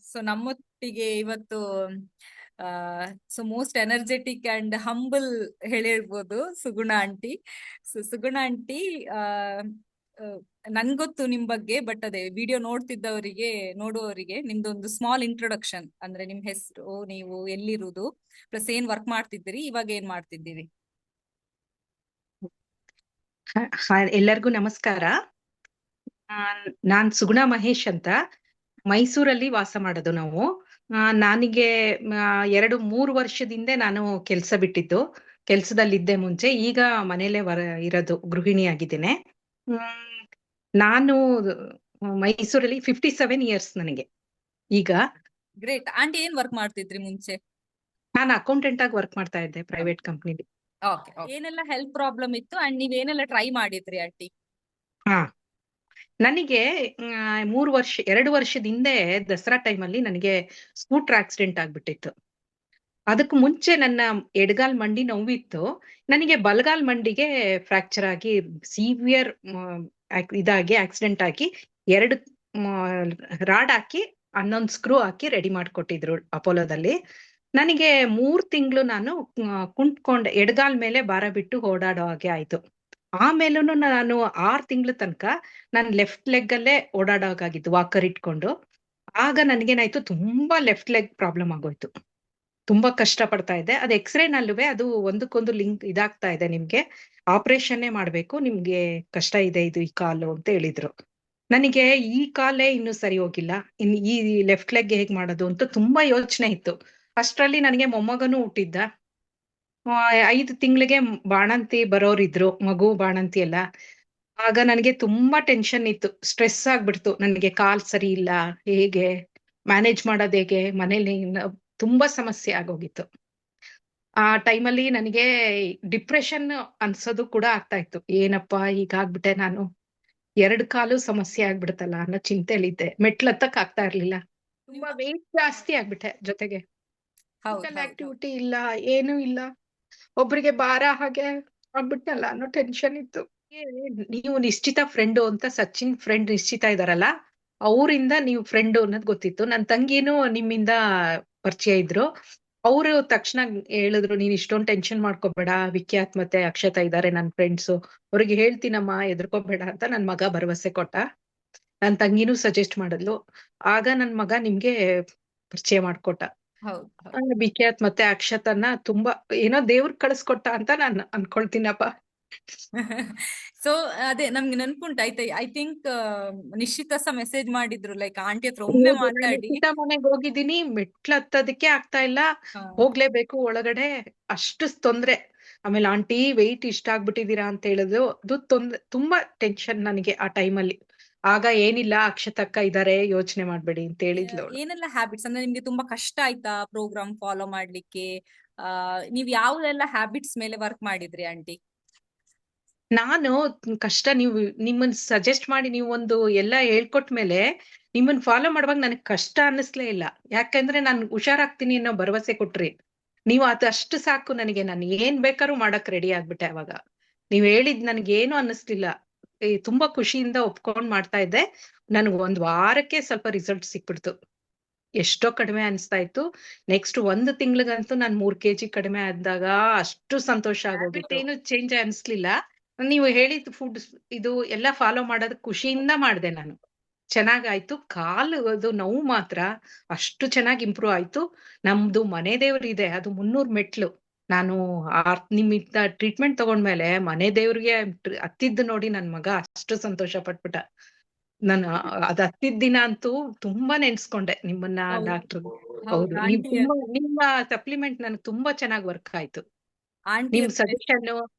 So ನಮ್ಮೊಟ್ಟಿಗೆ ಇವತ್ತು so most energetic and humble ಹೇಳಿರ್ಬೋದು Suguna aunty. So Suguna aunty, ನನ್ಗೊತ್ತು ನಿಮ್ ಬಗ್ಗೆ, ಬಟ್ ಅದೇ ವಿಡಿಯೋ ನೋಡುವವರಿಗೆ ನಿಮ್ದೊಂದು ಸ್ಮಾಲ್ ಇಂಟ್ರೊಡಕ್ಷನ್, ಅಂದ್ರೆ ನಿಮ್ ಹೆಸರು, ನೀವು ಎಲ್ಲಿರುವುದು, ಪ್ಲಸ್ ಏನ್ ವರ್ಕ್ ಮಾಡ್ತಿದ್ದೀರಿ, ಇವಾಗ ಏನ್ ಮಾಡ್ತಿದ್ದೀರಿ? ಎಲ್ಲರಿಗೂ ನಮಸ್ಕಾರ. ನಾನ್ ಸುಗುಣ ಮಹೇಶ್ ಅಂತ, ಮೈಸೂರಲ್ಲಿ ವಾಸ ಮಾಡೋದು ನಾವು. ನನಗೆ 2-3 ವರ್ಷದಿಂದ ನಾನು ಕೆಲಸ ಬಿಟ್ಟಿದ್ದು. ಕೆಲಸದಲ್ಲಿದ್ದೆ ಮುಂಚೆ, ಈಗ ಮನೇಲೆ ಇರೋದು, ಗೃಹಿಣಿಯಾಗಿದ್ದೇನೆ. ನಾನು ಮೈಸೂರಲ್ಲಿ 57 ಇಯರ್ಸ್ ನನಗೆ ಈಗ. Great aunty. ಏನ್ ವರ್ಕ್ ಮಾಡ್ತಿದ್ರಿ ಮುಂಚೆ? ನಾನು ಅಕೌಂಟೆಂಟ್ ಆಗಿ ವರ್ಕ್ ಮಾಡ್ತಾ ಇದ್ದೆ ಪ್ರೈವೇಟ್ ಕಂಪ್ನಿಲಿ. ಏನೆಲ್ಲ ಹೆಲ್ತ್ ಪ್ರಾಬ್ಲಮ್ ಇತ್ತು ಅಂಡ್ ನೀವೇನೆಲ್ಲ ಟ್ರೈ ಮಾಡಿದ್ರಿ ಆಂಟಿ? ಹಾ, ನನಗೆ 2 ವರ್ಷದ ಹಿಂದೆ ದಸರಾ ಟೈಮಲ್ಲಿ ನನಗೆ ಸ್ಕೂಟರ್ ಆಕ್ಸಿಡೆಂಟ್ ಆಗ್ಬಿಟ್ಟಿತ್ತು. ಅದಕ್ಕೂ ಮುಂಚೆ ನನ್ನ ಎಡಗಾಲ್ ಮಂಡಿ ನೋವಿತ್ತು. ನನಗೆ ಬಲಗಾಲ್ ಮಂಡಿಗೆ ಫ್ರಾಕ್ಚರ್ ಆಗಿ ಸಿವಿಯರ್ ಇದಾಗಿ ಆಕ್ಸಿಡೆಂಟ್ ಆಗಿ 2 ರಾಡ್ ಹಾಕಿ 11 ಸ್ಕ್ರೂ ಹಾಕಿ ರೆಡಿ ಮಾಡ್ಕೊಟ್ಟಿದ್ರು ಅಪೋಲೋದಲ್ಲಿ. ನನಗೆ 3 ತಿಂಗಳು ನಾನು ಕುಂತ್ಕೊಂಡೆ, ಎಡಗಾಲ್ ಮೇಲೆ ಭಾರ ಬಿಟ್ಟು ಓಡಾಡೋ ಹಾಗೆ ಆಯ್ತು. ಆಮೇಲೂ ನಾನು 6 ತಿಂಗಳ ತನಕ ನಾನು ಲೆಫ್ಟ್ ಲೆಗ್ ಅಲ್ಲೇ ಓಡಾಡೋಗಾಗಿತ್ತು, ವಾಕರ್ ಇಟ್ಕೊಂಡು. ಆಗ ನನಗೇನಾಯ್ತು, ತುಂಬಾ ಲೆಫ್ಟ್ ಲೆಗ್ ಪ್ರಾಬ್ಲಮ್ ಆಗೋಯ್ತು. ತುಂಬಾ ಕಷ್ಟ ಪಡ್ತಾ ಇದ್ದೆ. ಅದು ಎಕ್ಸ್ರೇ ನಲ್ಲುವೆ ಅದು ಒಂದಕ್ಕೊಂದು ಲಿಂಕ್ ಇದಾಗ್ತಾ ಇದೆ, ನಿಮ್ಗೆ ಆಪರೇಷನ್ನೇ ಮಾಡ್ಬೇಕು, ನಿಮ್ಗೆ ಕಷ್ಟ ಇದೆ ಇದು ಈ ಕಾಲು ಅಂತ ಹೇಳಿದ್ರು. ನನಗೆ ಈ ಕಾಲೇ ಇನ್ನು ಸರಿ ಹೋಗಿಲ್ಲ, ಇನ್ನು ಈ ಲೆಫ್ಟ್ ಲೆಗ್ ಹೇಗ್ ಮಾಡೋದು ಅಂತ ತುಂಬಾ ಯೋಚನೆ ಇತ್ತು. ಅಷ್ಟರಲ್ಲಿ ನನಗೆ ಮೊಮ್ಮಗನೂ ಹುಟ್ಟಿದ್ದ. 5 ತಿಂಗಳಿಗೆ ಬಾಣಂತಿ ಬರೋರಿದ್ರು, ಮಗು ಬಾಣಂತಿ ಎಲ್ಲ. ಆಗ ನನಗೆ ತುಂಬಾ ಟೆನ್ಷನ್ ಇತ್ತು, ಸ್ಟ್ರೆಸ್ ಆಗ್ಬಿಡ್ತು. ನನಗೆ ಕಾಲ್ ಸರಿ ಇಲ್ಲ, ಹೇಗೆ ಮ್ಯಾನೇಜ್ ಮಾಡೋದು, ಹೇಗೆ ಮನೇಲಿ ತುಂಬಾ ಸಮಸ್ಯೆ ಆಗೋಗಿತ್ತು. ಆ ಟೈಮಲ್ಲಿ ನನಗೆ ಡಿಪ್ರೆಷನ್ ಅನ್ಸೋದು ಕೂಡ ಆಗ್ತಾ ಇತ್ತು. ಏನಪ್ಪಾ ಹೀಗಾಗ್ಬಿಟ್ಟೆ ನಾನು, 2 ಕಾಲು ಸಮಸ್ಯೆ ಆಗ್ಬಿಡುತ್ತಲ್ಲ ಅನ್ನೋ ಚಿಂತೆಲಿದ್ದೆ. ಮೆಟ್ಲು ಹತ್ತಕ್ ಆಗ್ತಾ ಇರ್ಲಿಲ್ಲ, ತುಂಬಾ ವೆಯ್ಟ್ ಜಾಸ್ತಿ ಆಗ್ಬಿಟ್ಟೆ. ಜೊತೆಗೆ ಆಕ್ಟಿವಿಟಿ ಇಲ್ಲ, ಏನೂ ಇಲ್ಲ, ಒಬ್ರಿಗೆ ಭಾರ ಹಾಗೆ ಆಗ್ಬಿಟ್ಟಲ್ಲ ಅನ್ನೋ ಟೆನ್ಷನ್ ಇತ್ತು. ನೀವು ನಿಶ್ಚಿತ ಫ್ರೆಂಡು ಅಂತ, ಸಚಿನ್ ಫ್ರೆಂಡ್ ನಿಶ್ಚಿತ ಇದಾರಲ್ಲ, ಅವರಿಂದ ನೀವು ಫ್ರೆಂಡು ಅನ್ನೋದು ಗೊತ್ತಿತ್ತು. ನನ್ನ ತಂಗಿನೂ ನಿಮ್ಮಿಂದ ಪರಿಚಯ ಇದ್ರು. ಅವರು ತಕ್ಷಣ ಹೇಳಿದ್ರು, ನೀನ್ ಇಷ್ಟೊಂದು ಟೆನ್ಷನ್ ಮಾಡ್ಕೋಬೇಡ, ವಿಖ್ಯಾತ್ ಮತ್ತೆ ಅಕ್ಷತಾ ಇದಾರೆ ನನ್ನ ಫ್ರೆಂಡ್ಸು, ಅವ್ರಿಗೆ ಹೇಳ್ತೀನಮ್ಮ, ಎದ್ರಕೋಬೇಡ ಅಂತ ನನ್ ಮಗ ಭರವಸೆ ಕೊಟ್ಟ. ನನ್ ತಂಗಿನೂ ಸಜೆಸ್ಟ್ ಮಾಡಿದ್ಲು. ಆಗ ನನ್ ಮಗ ನಿಮ್ಗೆ ಪರಿಚಯ ಮಾಡ್ಕೊಟ್ಟ. ವಿಖ್ಯಾತ್ ಮತ್ತೆ ಅಕ್ಷತನ್ನ ತುಂಬಾ ಏನೋ ದೇವ್ರ್ ಕಳಿಸ್ಕೊಟ್ಟ ಅಂತ ನಾನು ಅನ್ಕೊಳ್ತೀನಪ್ಪ. ಸೊ ಅದೇ ನಮ್ಗೆ ನೆನ್ಪುಂಟು ಆಯ್ತಾ, ಐ ಥಿಂಕ್ ನಿಶ್ಚಿತ ಸಹ ಮೆಸೇಜ್ ಮಾಡಿದ್ರು, ಲೈಕ್ ಆಂಟಿ ಹತ್ರ ಒಮ್ಮೆ ಮಾತಾಡಿ. ಮನೆಗೆ ಹೋಗಿದ್ದೀನಿ, ಮೆಟ್ಲು ಹತ್ತೋದಕ್ಕೆ ಆಗ್ತಾ ಇಲ್ಲ, ಹೋಗ್ಲೇಬೇಕು ಒಳಗಡೆ, ಅಷ್ಟು ತೊಂದ್ರೆ. ಆಮೇಲೆ ಆಂಟಿ ವೆಯ್ಟ್ ಇಷ್ಟ ಆಗ್ಬಿಟ್ಟಿದೀರಾ ಅಂತ ಹೇಳಿದ್ರು. ಅದು ತುಂಬಾ ಟೆನ್ಷನ್ ನನಗೆ ಆ ಟೈಮಲ್ಲಿ. ಆಗ ಏನಿಲ್ಲ, ಅಕ್ಷತಕ್ಕ ಇದಾರೆ, ಯೋಚನೆ ಮಾಡ್ಬೇಡಿ ಅಂತ ಹೇಳಿದ್ಲು. ಏನೆಲ್ಲ ಹ್ಯಾಬಿಟ್ಸ್ ಅಂದ್ರೆ ನಿಮ್ಗೆ ತುಂಬಾ ಕಷ್ಟ ಆಯ್ತಾ ಪ್ರೋಗ್ರಾಮ್ ಫಾಲೋ ಮಾಡ್ಲಿಕ್ಕೆ? ನೀವ್ ಯಾವ್ದೆಲ್ಲ ಹ್ಯಾಬಿಟ್ಸ್ ಮೇಲೆ ವರ್ಕ್ ಮಾಡಿದ್ರಿ ಆಂಟಿ? ನಾನು ಕಷ್ಟ, ನೀವು ನಿಮ್ಮನ್ನ ಸಜೆಸ್ಟ್ ಮಾಡಿ ನೀವು ಒಂದು ಎಲ್ಲ ಹೇಳ್ಕೊಟ್ಮೇಲೆ ನಿಮ್ಮನ್ನ ಫಾಲೋ ಮಾಡುವಾಗ ನನಗೆ ಕಷ್ಟ ಅನ್ನಿಸ್ಲೇ ಇಲ್ಲ. ಯಾಕಂದ್ರೆ ನಾನು ಹುಷಾರಾಗ್ತೀನಿ ಅನ್ನೋ ಭರವಸೆ ಕೊಟ್ರಿ ನೀವು, ಅದಷ್ಟು ಸಾಕು ನನಗೆ. ನಾನು ಏನ್ ಬೇಕಾದ್ರೂ ಮಾಡಕ್ ರೆಡಿ ಆಗ್ಬಿಟ್ಟೆ ಅವಾಗ. ನೀವ್ ಹೇಳಿದ್ ನನ್ಗೇನು ಅನ್ನಿಸ್ಲಿಲ್ಲ, ತುಂಬಾ ಖುಷಿಯಿಂದ ಒಪ್ಕೊಂಡ್ ಮಾಡ್ತಾ ಇದ್ದೆ. ನನ್ಗೆ 1 ವಾರಕ್ಕೆ ಸ್ವಲ್ಪ ರಿಸಲ್ಟ್ ಸಿಕ್ಬಿಡ್ತು. ಎಷ್ಟೋ ಕಡಿಮೆ ಅನಿಸ್ತಾ ಇತ್ತು. ನೆಕ್ಸ್ಟ್ 1 ತಿಂಗಳಿಗಂತೂ ನಾನು 3 kg ಕಡಿಮೆ ಆದಾಗ ಅಷ್ಟು ಸಂತೋಷ ಆಗೋಗಿತ್ತು. ಏನು ಚೇಂಜ್ ಅನಿಸ್ಲಿಲ್ಲ. ನೀವು ಹೇಳಿದ ಫುಡ್ ಇದು ಎಲ್ಲ ಫಾಲೋ ಮಾಡೋದಕ್ಕೆ ಖುಷಿಯಿಂದ ಮಾಡಿದೆ ನಾನು. ಚೆನ್ನಾಗಾಯ್ತು. ಕಾಲು ಅದು ನೋವು ಮಾತ್ರ ಅಷ್ಟು ಚೆನ್ನಾಗಿ ಇಂಪ್ರೂವ್ ಆಯ್ತು. ನಮ್ದು ಮನೆ ದೇವ್ರು ಇದೆ, ಅದು 300 ಮೆಟ್ಲು. ನಾನು ನಿಮ್ಮಿಂದ ಟ್ರೀಟ್ಮೆಂಟ್ ತಗೊಂಡ್ಮೇಲೆ ಮನೆ ದೇವ್ರಿಗೆ ಹತ್ತಿದ್ದು ನೋಡಿ ನನ್ ಮಗ ಅಷ್ಟು ಸಂತೋಷ ಪಟ್ಬಿಟ್ಟ. ನಾನು ಅದ್ ಹತ್ತಿದ ದಿನ ಅಂತೂ ತುಂಬಾ ನೆನ್ಸ್ಕೊಂಡೆ ನಿಮ್ಮನ್ನ, ಡಾಕ್ಟರ್. ಹೌದು, ನಿಮ್ಮ ಸಪ್ಲಿಮೆಂಟ್ ನನಗೆ ತುಂಬಾ ಚೆನ್ನಾಗಿ ವರ್ಕ್ ಆಯ್ತು. ನಿಮ್ ಸಜೆಷನ್,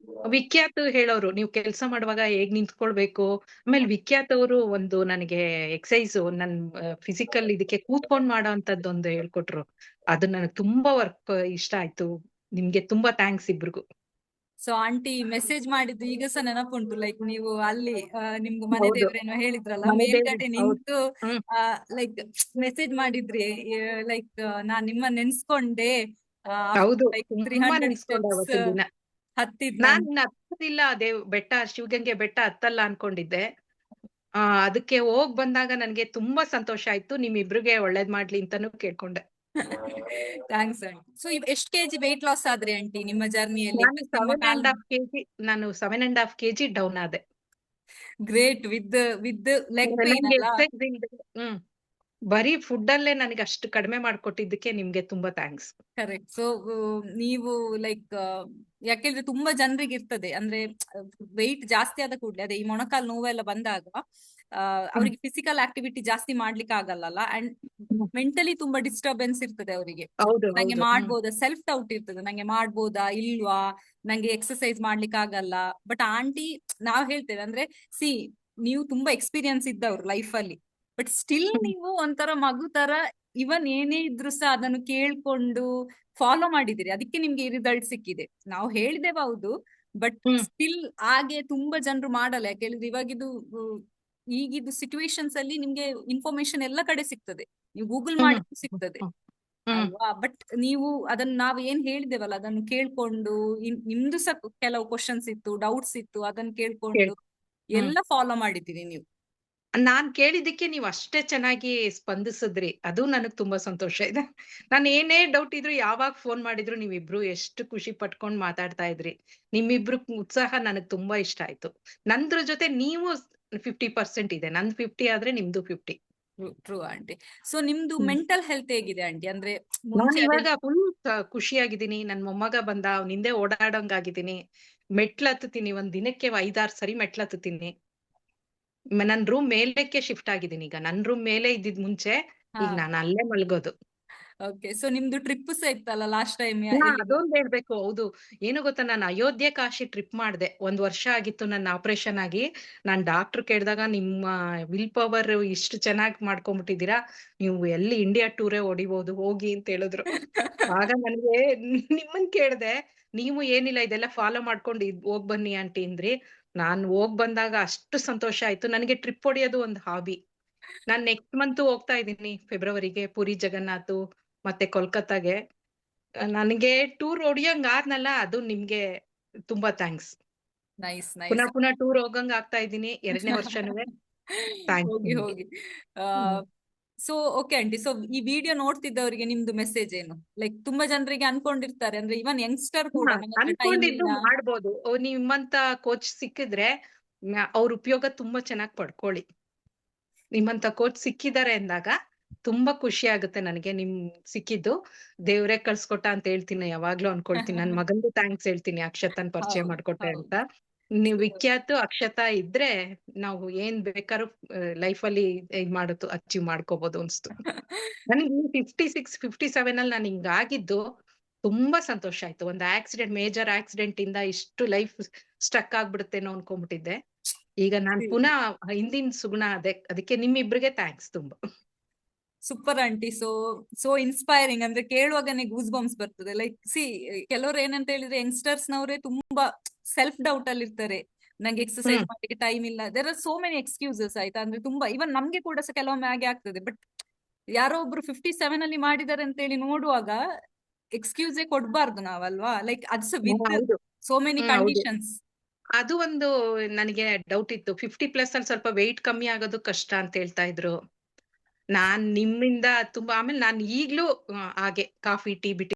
ವಿಖ್ಯಾತ್ ಹೇಳೋರು, ನೀವು ಕೆಲಸ ಮಾಡುವಾಗ ಹೇಗ್ ನಿಂತ್ಕೊಳ್ಬೇಕು. ಆಮೇಲೆ ವಿಖ್ಯಾತ್ ಅವರು ಒಂದು ನನಗೆ ಎಕ್ಸಸೈಸ್, ನನ್ ಫಿಸಿಕಲ್ ಇದಕ್ಕೆ ಕೂತ್ಕೊಂಡ್ ಮಾಡೋ ಅಂತದ್ದೊಂದು ಹೇಳ್ಕೊಟ್ರು. ಅದು ನನಗೆ ತುಂಬಾ ಇಷ್ಟ ಆಯ್ತು. ನಿಮ್ಗೆ ತುಂಬಾ ಥ್ಯಾಂಕ್ಸ್ ಇಬ್ರಿಗೂ. ಸೊ ಆಂಟಿ ಮೆಸೇಜ್ ಮಾಡಿದ್ದು ಈಗ ಸಹ ನೆನಪುಂಟು, ಲೈಕ್ ನೀವು ಅಲ್ಲಿ ನಿಮ್ದು ಮನೆ ದೇವ್ರೇನೋ ಹೇಳಿದ್ರಲ್ಲ, ಮೇಲ್ಗಡೆ ನಿಂತು ಲೈಕ್ ಮೆಸೇಜ್ ಮಾಡಿದ್ರಿ, ಲೈಕ್ ನಾನ್ ನಿಮ್ಮ ನೆನ್ಸ್ಕೊಂಡೆ. ಹೌದು, 300 steps ಹತ್ತಿದ್. ನಾನ್ ಹತ್ತದಿಲ್ಲ, ಬೆಟ್ಟ ಶಿವಗಂಗೆ ಬೆಟ್ಟ ಹತ್ತಲ್ಲ ಅನ್ಕೊಂಡಿದ್ದೆ. ಅದಕ್ಕೆ ಹೋಗ್ ಬಂದಾಗ ನನ್ಗೆ ತುಂಬಾ ಸಂತೋಷ ಆಯ್ತು. ನಿಮ್ಮಿಬ್ರಿಗೆ ಒಳ್ಳೇದ್ ಮಾಡ್ಲಿ ಅಂತಾನು ಕೇಳ್ಕೊಂಡೆ. Thanks aunty. ಸೊ ಎಷ್ಟ್ ಕೆಜಿ ವೆಯ್ಟ್ ಲಾಸ್ ಆದ್ರಿ ಆಂಟಿ ನಿಮ್ಮ ಜರ್ನಿಯಲ್ಲಿ? ನಾನು ನಿಮ್ಮ 7 ½ ಕೆಜಿ ನಾನು 7 ½ ಕೆಜಿ ಡೌನ್ ಆದೆ. ಗ್ರೇಟ್ ವಿತ್ ಲೆಗ್ ಪೇನ್ ನನ್ಗೆ ಅಲ್ಲ? ಎಕ್ಸರ್ಸೈಸ್ ಇಲ್ದೆ ಬರೀ ಫುಡ್ ಅಲ್ಲೇ ನನಗೆ ಅಷ್ಟು ಕಡಿಮೆ ಮಾಡ್ಕೊಟ್ಟಿದ್ದಕ್ಕೆ ನಿಮ್ಗೆ ತುಂಬಾ ಥ್ಯಾಂಕ್ಸ್. ಕರೆಕ್ಟ್. ಸೊ ನೀವು ಲೈಕ್ ಯಾಕೆಂದ್ರೆ ತುಂಬಾ ಜನರಿಗೆ ಇರ್ತದೆ ಅಂದ್ರೆ ವೆಯ್ಟ್ ಜಾಸ್ತಿ ಆದ ಕೂಡಲೇ ಅದೇ ಈ ಮೊಣಕಾಲು ನೋವೆಲ್ಲ ಬಂದಾಗ ಅವರಿಗೆ ಫಿಸಿಕಲ್ ಆಕ್ಟಿವಿಟಿ ಜಾಸ್ತಿ ಮಾಡ್ಲಿಕ್ಕೆ ಆಗಲ್ಲ ಅಂಡ್ ಮೆಂಟಲಿ ತುಂಬಾ ಡಿಸ್ಟರ್ಬೆನ್ಸ್ ಇರ್ತದೆ ಅವರಿಗೆ. ಹೌದು ನಂಗೆ ಹೌದು. ಮಾಡ್ಬೋದಾ, ಸೆಲ್ಫ್ ಡೌಟ್ ಇರ್ತದೆ, ನಂಗೆ ಮಾಡ್ಬೋದಾ ಇಲ್ವಾ, ನಂಗೆ ಎಕ್ಸರ್ಸೈಸ್ ಮಾಡ್ಲಿಕ್ಕೆ ಆಗಲ್ಲ. ಬಟ್ ಆಂಟಿ ನಾವ್ ಹೇಳ್ತೇವೆ ಅಂದ್ರೆ ಸಿ ನೀವು ತುಂಬಾ ಎಕ್ಸ್ಪೀರಿಯನ್ಸ್ ಇದ್ದವ್ರು ಲೈಫ್ ಅಲ್ಲಿ, ಬಟ್ ಸ್ಟಿಲ್ ನೀವು ಒಂಥರ ಮಗು ತರ ಇವನ್ ಏನೇ ಇದ್ರು ಸಹ ಅದನ್ನು ಕೇಳ್ಕೊಂಡು ಫಾಲೋ ಮಾಡಿದಿರಿ, ಅದಕ್ಕೆ ನಿಮ್ಗೆ ಈ ರಿಸಲ್ಟ್ ಸಿಕ್ಕಿದೆ. ನಾವು ಹೇಳಿದೇವೆ ಹೌದು, ಬಟ್ ಸ್ಟಿಲ್ ಹಾಗೆ ತುಂಬಾ ಜನರು ಮಾಡಲ್ಲ. ಯಾಕೆ ಹೇಳಿದ್ರೆ ಇವಾಗಿದ್ದು ಈಗಿದ್ದು ಸಿಚುವೇಶನ್ಸ್ ಅಲ್ಲಿ ನಿಮ್ಗೆ ಇನ್ಫಾರ್ಮೇಶನ್ ಎಲ್ಲ ಕಡೆ ಸಿಗ್ತದೆ, ನೀವು ಗೂಗಲ್ ಮಾಡಿದ್ರು ಸಿಗ್ತದೆ ಅಲ್ವಾ. ಬಟ್ ನೀವು ಅದನ್ನ ನಾವ್ ಏನ್ ಹೇಳಿದೇವಲ್ಲ ಅದನ್ನು ಕೇಳ್ಕೊಂಡು ನಿಮ್ದು ಸಹ ಕೆಲವು ಕ್ವಶನ್ಸ್ ಇತ್ತು, ಡೌಟ್ಸ್ ಇತ್ತು, ಅದನ್ನ ಕೇಳ್ಕೊಂಡು ಎಲ್ಲ ಫಾಲೋ ಮಾಡಿದ್ದೀರಿ ನೀವು. ನಾನ್ ಕೇಳಿದ್ದಕ್ಕೆ ನೀವ್ ಅಷ್ಟೇ ಚೆನ್ನಾಗಿ ಸ್ಪಂದಿಸಿದ್ರಿ. ಅದು ನನಗ್ ತುಂಬಾ ಸಂತೋಷ ಇದೆ. ನಾನ್ ಏನೇ ಡೌಟ್ ಇದ್ರು ಯಾವಾಗ ಫೋನ್ ಮಾಡಿದ್ರು ನೀವಿಬ್ರು ಎಷ್ಟು ಖುಷಿ ಪಟ್ಕೊಂಡ್ ಮಾತಾಡ್ತಾ ಇದ್ರಿ. ನಿಮ್ಮಿಬ್ರು ಉತ್ಸಾಹ ನನಗ್ ತುಂಬಾ ಇಷ್ಟ ಆಯ್ತು. ನಂದ್ರ ಜೊತೆ ನೀವು 50% ಇದೆ. ನಂದು 50 ಆದ್ರೆ ನಿಮ್ದು 50. True aunty. ಸೊ ನಿಮ್ದು ಮೆಂಟಲ್ ಹೆಲ್ತ್ ಹೇಗಿದೆ ಆಂಟಿ? ಅಂದ್ರೆ ನಾನ್ ಮುಂಚೆ ಇವಾಗ ಫುಲ್ ಖುಷಿಯಾಗಿದ್ದೀನಿ. ನನ್ ಮೊಮ್ಮಗ ಬಂದ, ಅವ್ನ ಹಿಂದೆ ಓಡಾಡಂಗಾಗಿದ್ದೀನಿ. ಮೆಟ್ಲ್ ಹತ್ತುತ್ತೀನಿ, ಒಂದ್ ದಿನಕ್ಕೆ 5-6 ಸರಿ ಮೆಟ್ಲ್ ಹತ್ತುತ್ತೀನಿ. ನನ್ ರೂಮ್ ಮೇಲಕ್ಕೆ ಶಿಫ್ಟ್ ಆಗಿದ್ದೀನಿ ಈಗ. ನನ್ ರೂಮ್ ಮೇಲೆ ಇದ್ದಿದ್ ಮುಂಚೆ, ಈಗ ನಾನು ಅಲ್ಲೇ ಮಲ್ಗೋದು. ಓಕೆ. ಸೊ ನಿಮ್ದು ಟ್ರಿಪ್ ಸಹ ಇತ್ತಲ್ಲ ಲಾಸ್ಟ್ ಟೈಮ್? ಅದೊಂದ್ ಹೇಳ್ಬೇಕು. ಹೌದು. ಏನು ಗೊತ್ತಾ, ನಾನು ಅಯೋಧ್ಯೆ ಕಾಶಿ ಟ್ರಿಪ್ ಮಾಡ್ದೆ. 1 ವರ್ಷ ಆಗಿತ್ತು ನನ್ನ ಆಪರೇಷನ್ ಆಗಿ. ನಾನ್ ಡಾಕ್ಟರ್ ಕೇಳಿದಾಗ ನಿಮ್ಮ ವಿಲ್ ಪವರ್ ಇಷ್ಟು ಚೆನ್ನಾಗಿ ಮಾಡ್ಕೊಂಡ್ಬಿಟ್ಟಿದ್ದೀರಾ, ನೀವು ಎಲ್ಲಿ ಇಂಡಿಯಾ ಟೂರೇ ಹೊಡಿಬಹುದು ಹೋಗಿ ಅಂತ ಹೇಳಿದ್ರು. ಆಗ ನನಗೆ ನಿಮ್ಮನ್ ಕೇಳ್ದೆ, ನೀವು ಏನಿಲ್ಲ ಇದೆಲ್ಲ ಫಾಲೋ ಮಾಡ್ಕೊಂಡು ಹೋಗ್ ಬನ್ನಿ ಆಂಟಿ ಅಂದ್ರಿ. ನಾನ್ ಹೋಗ್ ಬಂದಾಗ ಅಷ್ಟು ಸಂತೋಷ ಆಯ್ತು. ನನಗೆ ಟ್ರಿಪ್ ಹೊಡಿಯೋದು ಒಂದು ಹಾಬಿ. ನಾನ್ ನೆಕ್ಸ್ಟ್ ಮಂತ್ ಹೋಗ್ತಾ ಇದ್ದೀನಿ ಫೆಬ್ರವರಿಗೆ ಪುರಿ ಜಗನ್ನಾಥ್ ಮತ್ತೆ ಕೋಲ್ಕತ್ತಾಗೆ. ನನಗೆ ಟೂರ್ ಹೊಡಿಯಂಗ್ ಆದ್ನಲ್ಲ, ಅದು ನಿಮ್ಗೆ ತುಂಬಾ ಥ್ಯಾಂಕ್ಸ್. ನೈಸ್ ಪುನಃ ನೈಸ್. ಪುನಃ ಟೂರ್ ಹೋಗಂಗ್ ಆಗ್ತಾ ಇದ್ದೀನಿ 2ನೇ ವರ್ಷನುವೆ. ಥ್ಯಾಂಕ್ಸ್ ಹೋಗಿ ನಿಮ್ಗೆ. ಹೋಗಿ. So okay aunty. ಸೊ ಈ ವಿಡಿಯೋ ನೋಡ್ತಿದ್ದವರಿಗೆ ನಿಮ್ದು ಮೆಸೇಜ್ ಏನು? ಲೈಕ್ ತುಂಬಾ ಜನರಿಗೆ ಅನ್ಕೊಂಡಿರ್ತಾರೆ, ಅಂದ್ರೆ ಇವನ್ ಯಂಗ್ಸ್ಟರ್ ಕೂಡ ನನ್ನ ಹತ್ರ ಟೈಮ್ ಅನ್ಕೊಂಡಿದ್ದು ಇಲ್ಲ. ಮಾಡ್ಬೋದು. ನಿಮ್ಮಂತ ಕೋಚ್ ಸಿಕ್ಕಿದ್ರೆ ಅವ್ರ ಉಪಯೋಗ ತುಂಬಾ ಚೆನ್ನಾಗ್ ಪಡ್ಕೊಳ್ಳಿ. ನಿಮ್ಮಂತ ಕೋಚ್ ಸಿಕ್ಕಿದ್ದಾರೆ ಅಂದಾಗ ತುಂಬಾ ಖುಷಿ ಆಗುತ್ತೆ ನನಗೆ. ಸಿಕ್ಕಿದ್ದು ದೇವ್ರೇ ಕಳ್ಸ್ಕೊಟ್ಟ ಅಂತ ಹೇಳ್ತೀನಿ, ಯಾವಾಗ್ಲೂ ಅನ್ಕೊಳ್ತೀನಿ. ನನ್ ಮಗಂದು ಥ್ಯಾಂಕ್ಸ್ ಹೇಳ್ತೀನಿ, ಅಕ್ಷತನ್ ಪರಿಚಯ ಹೌದು ಮಾಡ್ಕೊಟ್ಟೆ ಹೌದು. ಅಂತ. ನೀವು ವಿಖ್ಯಾತ್ ಅಕ್ಷತಾ ಇದ್ರೆ ನಾವು ಏನ್ ಬೇಕಾದ್ರೂ ಲೈಫ್ ಅಲ್ಲಿ ಮಾಡುತ್ತು ಅಚೀವ್ ಮಾಡ್ಕೋಬಹುದು ಅನ್ಸ್ತು. ನನಗೆ 56, 57 ಅಲ್ಲಿ ನಾನು ಹಿಂಗಾಗಿದ್ದು ತುಂಬಾ ಸಂತೋಷ ಆಯ್ತು. ಒಂದು ಮೇಜರ್ ಆಕ್ಸಿಡೆಂಟ್ ಇಂದ ಇಷ್ಟು ಲೈಫ್ ಸ್ಟಕ್ ಆಗ್ಬಿಡುತ್ತೇನೋ ಅನ್ಕೊಂಡ್ಬಿಟ್ಟಿದ್ದೆ. ಈಗ ನಾನ್ ಪುನಃ ಹಿಂದಿನ ಸುಗುಣ ಅದೇ. ಅದಕ್ಕೆ ನಿಮ್ಮಿಬ್ರಿಗೆ ಥ್ಯಾಂಕ್ಸ್ ತುಂಬಾ. Super aunty. ಸೊ ಇನ್ಸ್ಪೈರಿಂಗ್, ಅಂದ್ರೆ ಕೇಳುವಾಗನೇ ಗೂಸ್ ಬಂಪ್ಸ್ ಬರ್ತದೆ. ಲೈಕ್ ಕೆಲವರು ಏನಂತ ಹೇಳಿದ್ರೆ ಯಂಗ್ಸ್ಟರ್ಸ್ ನವರೇ ತುಂಬಾ ಸೆಲ್ಫ್ ಡೌಟ್ ಅಲ್ಲಿ ಇರ್ತಾರೆ. ನಂಗೆ ಎಕ್ಸರ್ಸೈಸ್ ಮಾಡ್ಲಿಕ್ಕೆ ಟೈಮ್ ಇಲ್ಲ, there are so many excuses ಆಯ್ತಾ. ಅಂದ್ರೆ ತುಂಬಾ ಇವನ್ ನಮ್ಗೆ ಕೂಡ ಸಹ ಕೆಲವೊಮ್ಮೆ ಹಾಗೆ ಆಗ್ತದೆ. ಬಟ್ ಯಾರೋ ಒಬ್ರು 57 ಅಲ್ಲಿ ಮಾಡಿದ್ದಾರೆ ಅಂತ ಹೇಳಿ ನೋಡುವಾಗ ಎಕ್ಸ್ಕ್ಯೂಸೇ ಕೊಡ್ಬಾರ್ದು ನಾವಲ್ವಾ. ಲೈಕ್ ಅದ್ಸ್ ವಿತ್ ಹೌದು. ಸೋ ಮೆನಿ ಹೌದು. ಕಂಡೀಷನ್ಸ್. ಅದು ಒಂದು ನನಗೆ ಡೌಟ್ ಇತ್ತು. 50+ ಅಲ್ಲಿ ಸ್ವಲ್ಪ ವೆಯ್ಟ್ ಕಮ್ಮಿ ಆಗೋದು ಕಷ್ಟ ಅಂತ ಹೇಳ್ತಾ ಇದ್ರು. ನಾನ್ ನಿಮ್ಮಿಂದ ತುಂಬಾ, ಆಮೇಲೆ ನಾನು ಈಗ್ಲೂ ಹಾಗೆ ಕಾಫಿ ಟೀ ಬಿಟ್ಟು